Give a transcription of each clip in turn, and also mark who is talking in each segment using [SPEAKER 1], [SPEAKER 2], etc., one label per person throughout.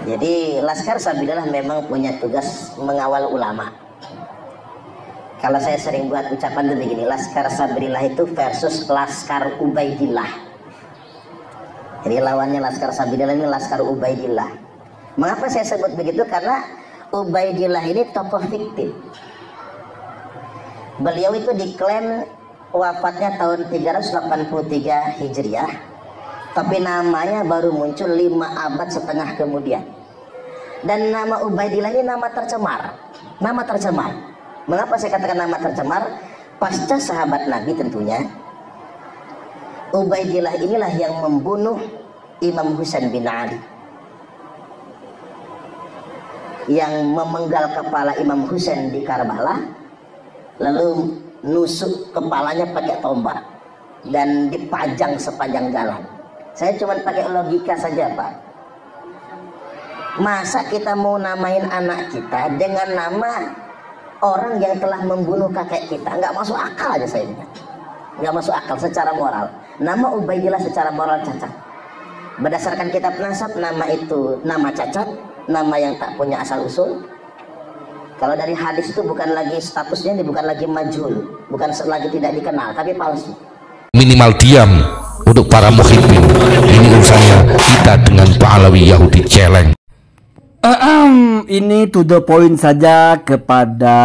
[SPEAKER 1] Jadi Laskar Sabilillah memang punya tugas mengawal ulama. Kalau saya sering buat ucapan itu begini, Laskar Sabilillah itu versus Laskar Ubaidillah. Jadi lawannya Laskar Sabilillah ini Laskar Ubaidillah. Mengapa saya sebut begitu? Karena Ubaidillah ini tokoh fiktif. Beliau itu diklaim wafatnya tahun 383 Hijriah, tapi namanya baru muncul 5 abad setengah kemudian. Dan nama Ubaidillah ini nama tercemar. Nama tercemar. Mengapa saya katakan nama tercemar? Pasca sahabat Nabi tentunya, Ubaidillah inilah yang membunuh Imam Husain bin Ali, yang memenggal kepala Imam Husain di Karbala, lalu nusuk kepalanya pakai tombak dan dipajang sepanjang jalan. Saya cuma pakai logika saja, Pak. Masa kita mau namain anak kita dengan nama orang yang telah membunuh kakek kita? Nggak masuk akal aja saya ingat. Nggak masuk akal secara moral. Nama Ubaidillah secara moral cacat. Berdasarkan kitab nasab, nama itu nama cacat, nama yang tak punya asal usul. Kalau dari hadis itu bukan lagi statusnya, bukan lagi majhul, bukan lagi tidak dikenal, tapi palsu.
[SPEAKER 2] Minimal diam untuk para muhibbin. Ini urusannya kita dengan Pak Alawi Yahudi celeng.
[SPEAKER 3] Ini to the point saja kepada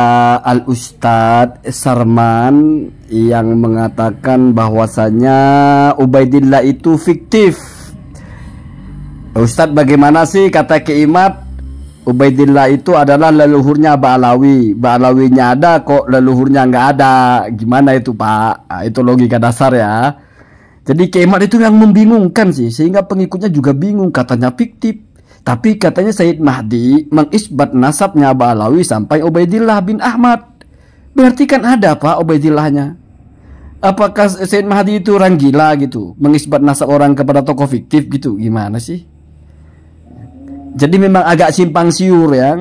[SPEAKER 3] Al-Ustadz Sarman yang mengatakan bahwasanya Ubaidillah itu fiktif. Ustadz, bagaimana sih kata Kiimat Ubaidillah itu adalah leluhurnya Ba'alawi. Ba'alawinya ada kok leluhurnya nggak ada. Gimana itu, Pak? Nah, itu logika dasar ya. Jadi Kiimat itu yang membingungkan sih, sehingga pengikutnya juga bingung. Katanya fiktif, tapi katanya Sayyid Mahdi mengisbat nasabnya Ba'alawi sampai Ubaidillah bin Ahmad. Berarti kan ada, Pak, Ubaidillahnya. Apakah Sayyid Mahdi itu orang gila gitu, mengisbat nasab orang kepada tokoh fiktif gitu? Gimana sih? Jadi memang agak simpang siur ya,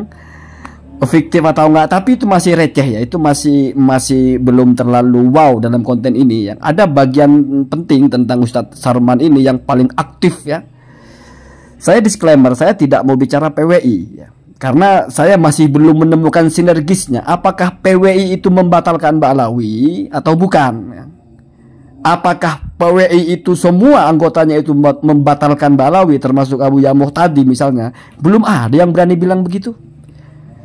[SPEAKER 3] fiktif atau enggak, tapi itu masih receh ya, itu masih belum terlalu wow dalam konten ini ya. Ada bagian penting tentang Ustadz Sarman ini yang paling aktif ya. Saya disclaimer, saya tidak mau bicara PWI ya, karena saya masih belum menemukan sinergisnya. Apakah PWI itu membatalkan Ba'alawi atau bukan ya? Apakah PWI itu semua anggotanya itu membatalkan Ba'alawi, termasuk Abu Yamuh tadi misalnya? Belum ada yang berani bilang begitu.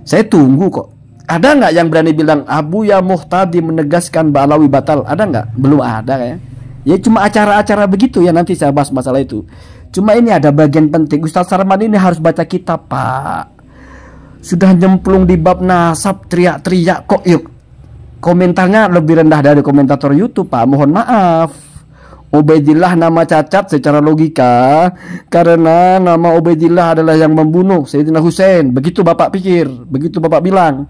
[SPEAKER 3] Saya tunggu kok. Ada nggak yang berani bilang Abu Yamuh tadi menegaskan Ba'alawi batal? Ada nggak? Belum ada ya. Ya cuma acara-acara begitu ya, nanti saya bahas masalah itu. Cuma ini ada bagian penting. Ustadz Sarman ini harus baca kitab, Pak. Sudah nyemplung di bab nasab, teriak-teriak kok yuk. Komentarnya lebih rendah dari komentator YouTube, Pak. Mohon maaf. Ubaidillah nama cacat secara logika, karena nama Ubaidillah adalah yang membunuh Sayyidina Husain. Begitu Bapak pikir, begitu Bapak bilang.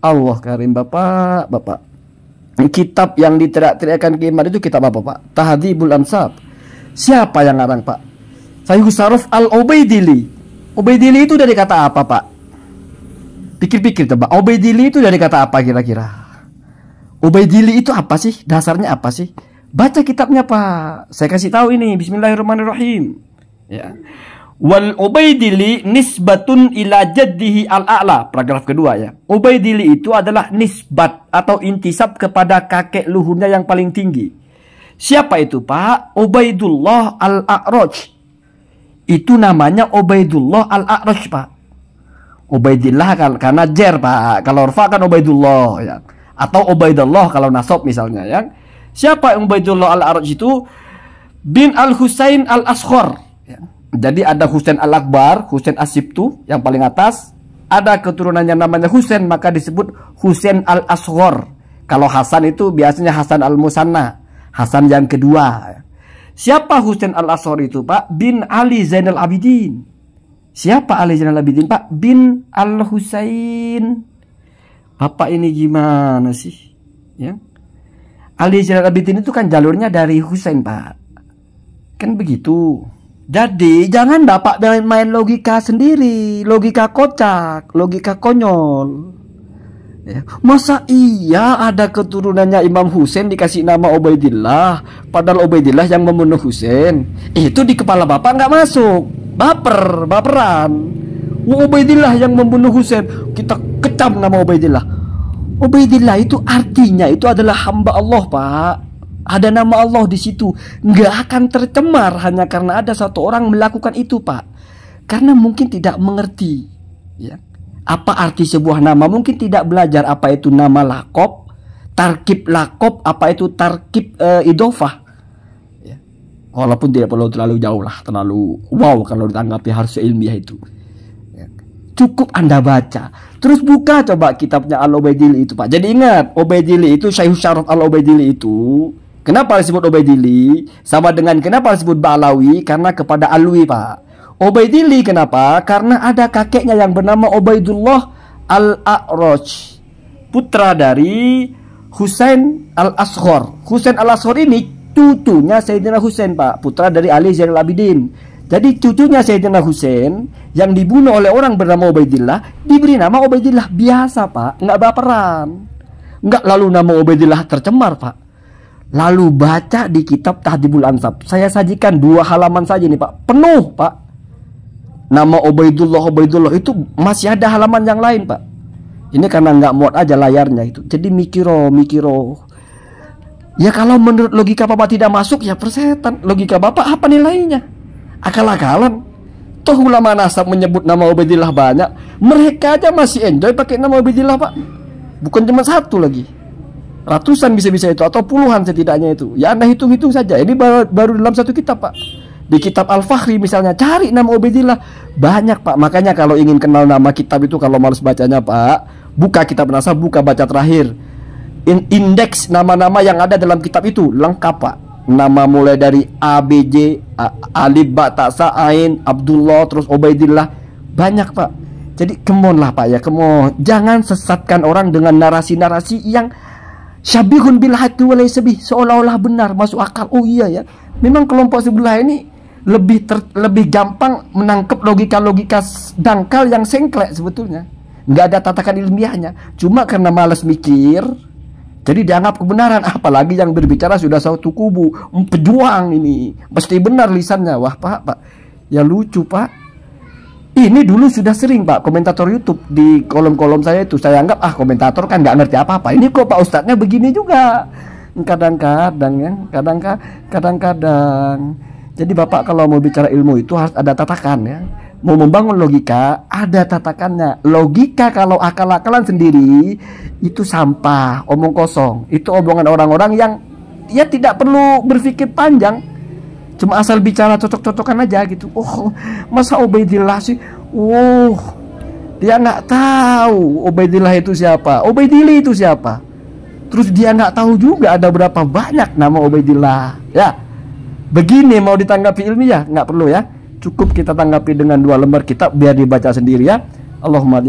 [SPEAKER 3] Allah karim, Bapak. Kitab yang diteriak-teriakan Kiimat itu kitab apa, Pak? Tahdhibul Ansab. Siapa yang ngarang, Pak? Sayyid Husaruf Al-Ubaidili. Ubaidili itu dari kata apa, Pak? Pikir-pikir coba. Ubaidili itu dari kata apa kira-kira? Ubaidili itu apa sih? Dasarnya apa sih? Baca kitabnya, Pak. Saya kasih tahu ini. Bismillahirrahmanirrahim. Ya. Wal Ubaidili nisbatun ila jaddihi al-a'la. Paragraf kedua ya. Ubaidili itu adalah nisbat atau intisab kepada kakek luhurnya yang paling tinggi. Siapa itu, Pak? Ubaidullah al-A'raj. Itu namanya Ubaidullah al-A'raj, Pak. Ubaidillah karena jer, Pak. Kalau orfa kan Ubaidullah ya. Atau Ubaidullah kalau nasab misalnya ya. Siapa yang Ubaidullah al-A'raj itu? Bin al-Husain al-Asghar ya. Jadi ada Husain al-Akbar, Husain as-Sibtu yang paling atas. Ada keturunannya namanya Husain, maka disebut Husain al-Asghar. Kalau Hasan itu biasanya Hasan al-Musanna, Hasan yang kedua. Siapa Husain al-Asghar itu, Pak? Bin Ali Zainal Abidin. Siapa Ali Zainal Abidin, Pak? Bin al-Husain. Bapak ini gimana sih? Ya. Ali Zainal Abidin itu kan jalurnya dari Husain, Pak. Kan begitu. Jadi jangan Bapak main logika sendiri, logika kocak, logika konyol. Ya. Masa iya ada keturunannya Imam Husain dikasih nama Ubaidillah, padahal Ubaidillah yang membunuh Husain? Itu di kepala Bapak nggak masuk. Baperan. Ubaidillah yang membunuh Husain, kita kecam nama Ubaidillah. Ubaidillah itu artinya itu adalah hamba Allah, Pak. Ada nama Allah di situ. Nggak akan tercemar hanya karena ada satu orang melakukan itu, Pak. Karena mungkin tidak mengerti, ya, apa arti sebuah nama. Mungkin tidak belajar apa itu nama lakob, tarkib lakob, apa itu tarkib idofah. Ya. Walaupun tidak perlu terlalu jauh lah, terlalu wow kalau ditanggapi harus ilmiah itu. Cukup Anda baca. Terus buka coba kitabnya Al-Ubaidili itu, Pak. Jadi ingat, Ubaidili itu Syekh Syaraf Al-Ubaidili itu. Kenapa disebut Ubaidili? Sama dengan kenapa disebut Ba'alawi? Karena kepada Alwi, Pak. Ubaidili kenapa? Karena ada kakeknya yang bernama Ubaidullah Al-A'raj, putra dari Husain Al-Asghar. Husain Al-Asghar ini cucunya Sayyidina Husain, Pak. Putra dari Ali Zainal Abidin. Jadi cucunya Sayyidina Husain yang dibunuh oleh orang bernama Ubaidillah diberi nama Ubaidillah biasa, Pak, nggak baperan, nggak lalu nama Ubaidillah tercemar, Pak. Lalu baca di kitab Tahdhibul Ansab, saya sajikan 2 halaman saja nih, Pak, penuh, Pak. Nama Ubaidullah itu masih ada halaman yang lain, Pak. Ini karena nggak muat aja layarnya itu. Jadi mikiro. Ya kalau menurut logika Bapak tidak masuk ya persetan. Logika Bapak apa nilainya? Akal-akalan. Toh ulama nasab menyebut nama Ubaidillah banyak. Mereka aja masih enjoy pakai nama Ubaidillah, Pak. Bukan cuma satu lagi, ratusan bisa-bisa itu, atau puluhan setidaknya itu. Ya Anda hitung-hitung saja. Ini baru dalam satu kitab, Pak. Di kitab Al-Fakhri misalnya, cari nama Ubaidillah banyak, Pak. Makanya kalau ingin kenal nama kitab itu, kalau males bacanya, Pak, buka kitab nasab, buka baca terakhir. Indeks nama-nama yang ada dalam kitab itu lengkap, Pak. Nama mulai dari A, B, J, Alif, Ba, Ta, Sa, Ain, Abdullah, terus Ubaidillah. Banyak, Pak. Jadi kemon lah, Pak, ya, kemon. Jangan sesatkan orang dengan narasi-narasi yang syabihun bil haqqi wa laysa bih, seolah-olah benar, masuk akal. Oh iya ya, memang kelompok sebelah ini lebih gampang menangkap logika-logika dangkal yang sengklek sebetulnya. Nggak ada tatakan ilmiahnya. Cuma karena malas mikir, jadi dianggap kebenaran. Apalagi yang berbicara sudah satu kubu, pejuang ini, pasti benar lisannya. Wah, Pak, ya lucu, Pak. Ini dulu sudah sering, Pak, komentator YouTube di kolom-kolom saya itu. Saya anggap komentator kan nggak ngerti apa-apa. Ini kok Pak Ustadznya begini juga. Kadang-kadang ya, kadang-kadang. Jadi Bapak kalau mau bicara ilmu itu harus ada tatakan, ya. Mau membangun logika, ada tatakannya. Logika kalau akal-akalan sendiri itu sampah, omong kosong. Itu omongan orang-orang yang ya tidak perlu berpikir panjang. Cuma asal bicara cocok-cocokan aja gitu. Oh, masa Ubaidillah sih? Oh, dia nggak tahu Ubaidillah itu siapa, Ubaidili itu siapa. Terus dia nggak tahu juga ada berapa banyak nama Ubaidillah. Ya, begini mau ditanggapi ilmiah nggak perlu ya. Cukup kita tanggapi dengan 2 lembar kitab biar dibaca sendiri ya. Allahumma